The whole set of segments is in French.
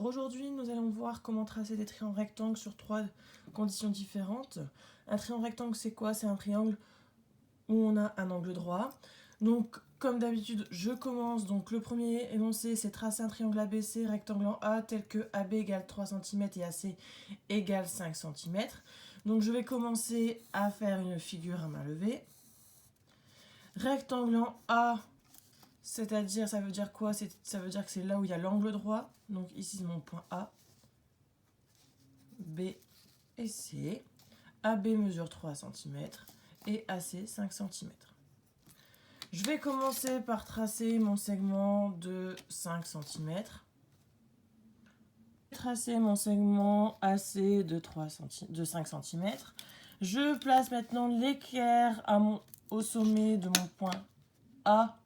Alors aujourd'hui, nous allons voir comment tracer des triangles rectangles sur 3 conditions différentes. Un triangle rectangle, c'est quoi? C'est un triangle où on a un angle droit. Donc, comme d'habitude, je commence. Donc, le premier énoncé, c'est tracer un triangle ABC rectangle en A tel que AB égale 3 cm et AC égale 5 cm. Donc, je vais commencer à faire une figure à main levée. Rectangle en A, c'est-à-dire, ça veut dire quoi? Ça veut dire que c'est là où il y a l'angle droit. Donc ici, c'est mon point A, B et C. AB mesure 3 cm et AC 5 cm. Je vais commencer par tracer mon segment de 5 cm. Tracer mon segment AC de 5 cm. Je place maintenant l'équerre au sommet de mon point A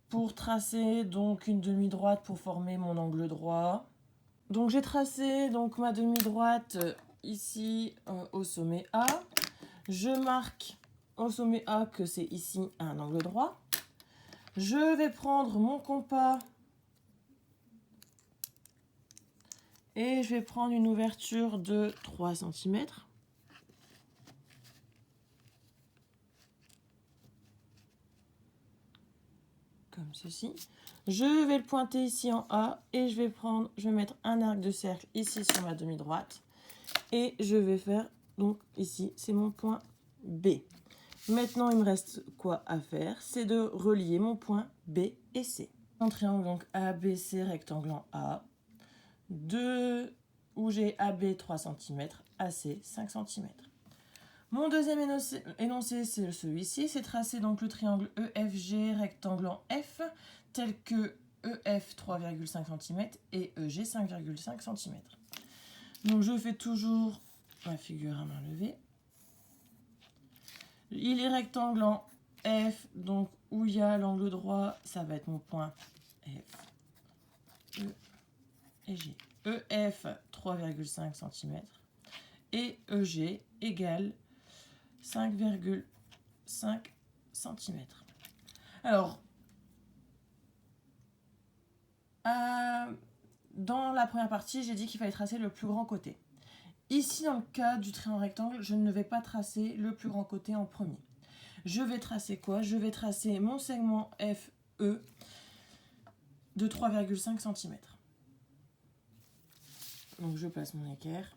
pour tracer donc une demi-droite pour former mon angle droit. Donc j'ai tracé donc ma demi-droite ici au sommet A. Je marque au sommet A que c'est ici un angle droit. Je vais prendre mon compas et je vais prendre une ouverture de 3 cm. Comme ceci. Je vais le pointer ici en A et je vais mettre un arc de cercle ici sur ma demi-droite. Et je vais faire, donc ici, c'est mon point B. Maintenant, il me reste quoi à faire? C'est de relier mon point B et C. Un triangle, donc ABC, rectangle en A, où j'ai AB 3 cm, AC 5 cm. Mon deuxième énoncé, c'est celui-ci, c'est tracer donc le triangle EFG, rectangle en F, tel que EF 3,5 cm et EG 5,5 cm. Donc je fais toujours ma figure à main levée. Il est rectangle en F, donc où il y a l'angle droit, ça va être mon point F, E et G. EF 3,5 cm et EG égale 5,5 cm. Alors, dans la première partie, j'ai dit qu'il fallait tracer le plus grand côté. Ici, dans le cas du triangle rectangle, je ne vais pas tracer le plus grand côté en premier. Je vais tracer quoi? Je vais tracer mon segment FE de 3,5 cm. Donc je place mon équerre.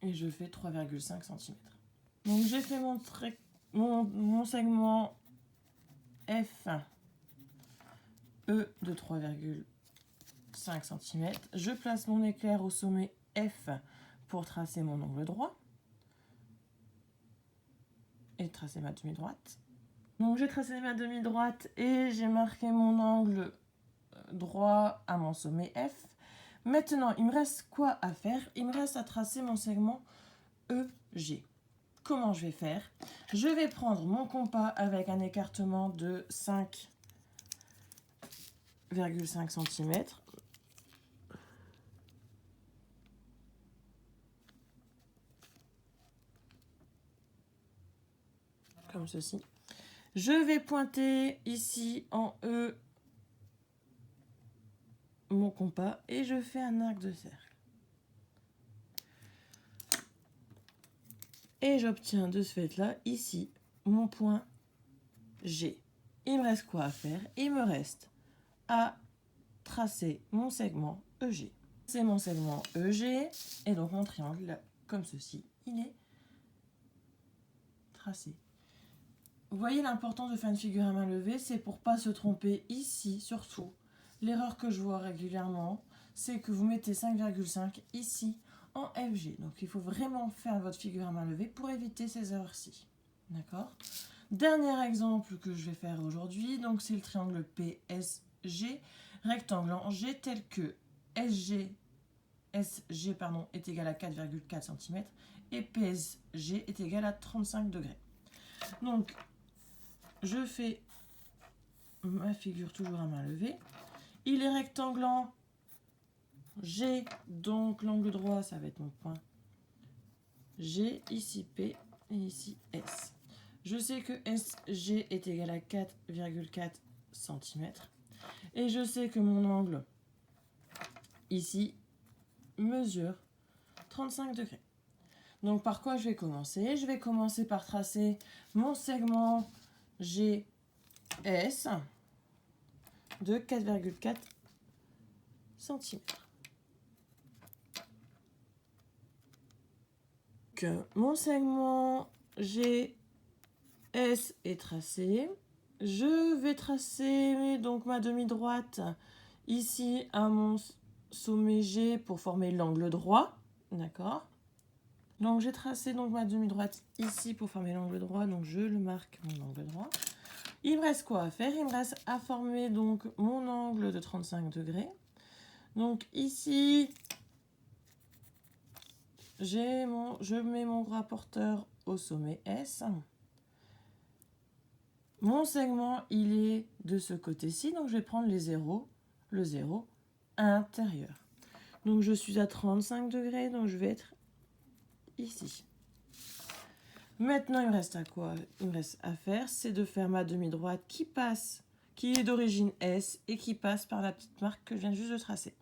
Et je fais 3,5 cm. Donc j'ai fait mon segment FE de 3,5 cm. Je place mon équerre au sommet F pour tracer mon angle droit. Et tracer ma demi-droite. Donc j'ai tracé ma demi-droite et j'ai marqué mon angle droit à mon sommet F. Maintenant, il me reste quoi à faire? Il me reste à tracer mon segment EG. Comment je vais faire? Je vais prendre mon compas avec un écartement de 5,5 cm. Comme ceci. Je vais pointer ici en E mon compas et je fais un arc de cercle. Et j'obtiens de ce fait-là, ici, mon point G. Il me reste quoi à faire? Il me reste à tracer mon segment EG. C'est mon segment EG, et donc mon triangle, là, comme ceci, il est tracé. Vous voyez l'importance de faire une figure à main levée, c'est pour pas se tromper ici, surtout. L'erreur que je vois régulièrement, c'est que vous mettez 5,5 ici en FG. Donc il faut vraiment faire votre figure à main levée pour éviter ces erreurs-ci. D'accord? Dernier exemple que je vais faire aujourd'hui, donc c'est le triangle PSG, rectangle en G tel que SG est égal à 4,4 cm et PSG est égal à 35 degrés. Donc, je fais ma figure toujours à main levée. Il est rectangle en G, donc l'angle droit, ça va être mon point G, ici P et ici S. Je sais que SG est égal à 4,4 cm. Et je sais que mon angle, ici, mesure 35 degrés. Donc par quoi je vais commencer? Je vais commencer par tracer mon segment GS de 4,4 cm. Mon segment GS est tracé. Je vais tracer donc ma demi-droite ici à mon sommet G pour former l'angle droit. D'accord? Donc j'ai tracé donc ma demi-droite ici pour former l'angle droit. Donc je le marque mon angle droit. Il me reste quoi à faire? Il me reste à former donc mon angle de 35 degrés. Donc ici, je mets mon rapporteur au sommet S. Mon segment, il est de ce côté-ci, donc je vais prendre les zéros, le 0 intérieur. Donc je suis à 35 degrés, donc je vais être ici. Maintenant, il me reste à quoi? Il me reste à faire, c'est de faire ma demi-droite qui est d'origine S et qui passe par la petite marque que je viens juste de tracer.